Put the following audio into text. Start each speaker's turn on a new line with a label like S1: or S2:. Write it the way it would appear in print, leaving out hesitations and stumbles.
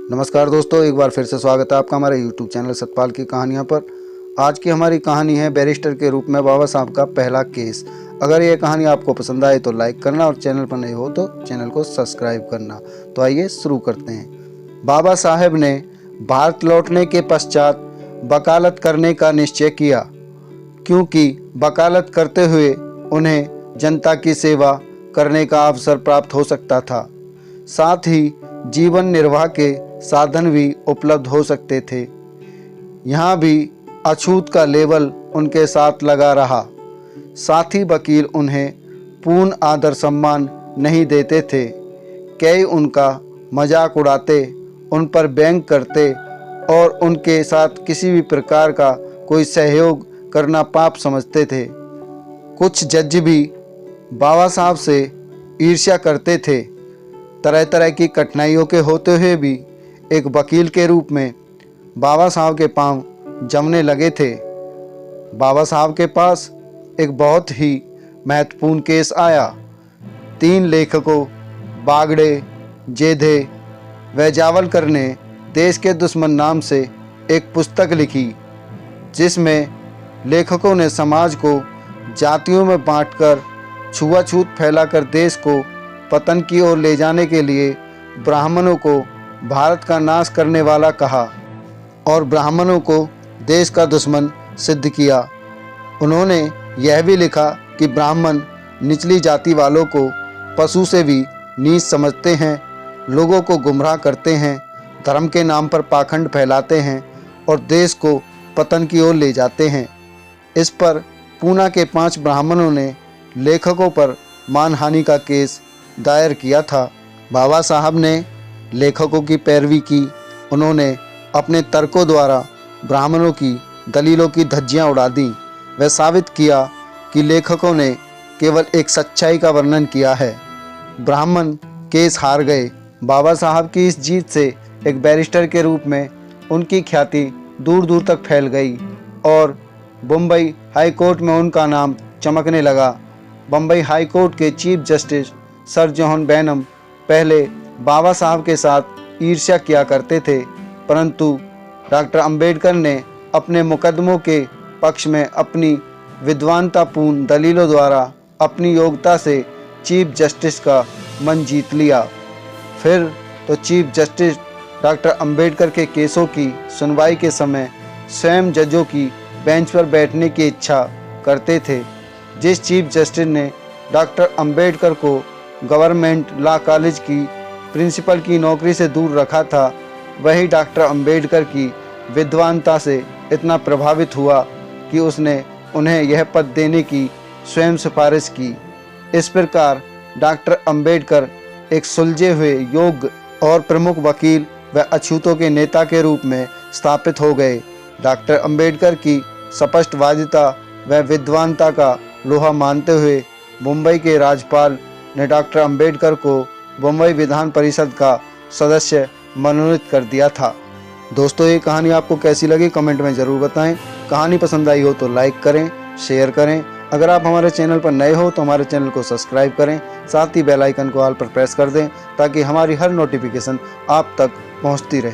S1: नमस्कार दोस्तों, एक बार फिर से स्वागत है आपका हमारे YouTube चैनल सतपाल की कहानियों पर। आज की हमारी कहानी है बैरिस्टर के रूप में बाबा साहब का पहला केस। अगर ये कहानी आपको पसंद आए तो लाइक करना और चैनल पर नए हो तो चैनल को सब्सक्राइब करना। तो आइए शुरू करते हैं। बाबा साहब ने भारत लौटने के पश्चात वकालत करने का निश्चय किया, क्योंकि वकालत करते हुए उन्हें जनता की सेवा करने का अवसर प्राप्त हो सकता था। साथ ही जीवन निर्वाह के साधन भी उपलब्ध हो सकते थे। यहाँ भी अछूत का लेबल उनके साथ लगा रहा। साथ ही वकील उन्हें पूर्ण आदर सम्मान नहीं देते थे। कई उनका मजाक उड़ाते, उन पर व्यंग करते और उनके साथ किसी भी प्रकार का कोई सहयोग करना पाप समझते थे। कुछ जज भी बाबा साहब से ईर्ष्या करते थे। तरह तरह की कठिनाइयों के होते हुए भी एक वकील के रूप में बाबा साहब के पांव जमने लगे थे। बाबा साहब के पास एक बहुत ही महत्वपूर्ण केस आया। 3 लेखकों बागड़े, जेधे व जावलकर ने देश के दुश्मन नाम से एक पुस्तक लिखी, जिसमें लेखकों ने समाज को जातियों में बांटकर छुआछूत फैलाकर देश को पतन की ओर ले जाने के लिए ब्राह्मणों को भारत का नाश करने वाला कहा और ब्राह्मणों को देश का दुश्मन सिद्ध किया। उन्होंने यह भी लिखा कि ब्राह्मण निचली जाति वालों को पशु से भी नीच समझते हैं, लोगों को गुमराह करते हैं, धर्म के नाम पर पाखंड फैलाते हैं और देश को पतन की ओर ले जाते हैं। इस पर पूना के 5 ब्राह्मणों ने लेखकों पर मानहानि का केस दायर किया था। बाबा साहब ने लेखकों की पैरवी की। उन्होंने अपने तर्कों द्वारा ब्राह्मणों की दलीलों की धज्जियां उड़ा दी। वह साबित किया कि लेखकों ने केवल एक सच्चाई का वर्णन किया है। ब्राह्मण केस हार गए। बाबा साहब की इस जीत से एक बैरिस्टर के रूप में उनकी ख्याति दूर दूर तक फैल गई और बम्बई हाई कोर्ट में उनका नाम चमकने लगा। बम्बई हाई कोर्ट के चीफ जस्टिस सर जॉन बैनम पहले बाबा साहब के साथ ईर्ष्या किया करते थे, परंतु डॉक्टर अंबेडकर ने अपने मुकदमों के पक्ष में अपनी विद्वानतापूर्ण दलीलों द्वारा अपनी योग्यता से चीफ जस्टिस का मन जीत लिया। फिर तो चीफ जस्टिस डॉक्टर अंबेडकर के केसों की सुनवाई के समय स्वयं जजों की बेंच पर बैठने की इच्छा करते थे। जिस चीफ जस्टिस ने डॉक्टर अंबेडकर को गवर्नमेंट लॉ कॉलेज की प्रिंसिपल की नौकरी से दूर रखा था, वही डॉक्टर अंबेडकर की विद्वानता से इतना प्रभावित हुआ कि उसने उन्हें यह पद देने की स्वयं सिफारिश की। इस प्रकार डॉक्टर अंबेडकर एक सुलझे हुए योग्य और प्रमुख वकील व अछूतों के नेता के रूप में स्थापित हो गए। डॉक्टर अंबेडकर की स्पष्टवादिता व विद्वानता का लोहा मानते हुए मुंबई के राज्यपाल ने डॉक्टर अंबेडकर को मुंबई विधान परिषद का सदस्य मनोनीत कर दिया था। दोस्तों, ये कहानी आपको कैसी लगी कमेंट में ज़रूर बताएं। कहानी पसंद आई हो तो लाइक करें, शेयर करें। अगर आप हमारे चैनल पर नए हो तो हमारे चैनल को सब्सक्राइब करें। साथ ही बेल आइकन को ऑल पर प्रेस कर दें ताकि हमारी हर नोटिफिकेशन आप तक पहुंचती रहे।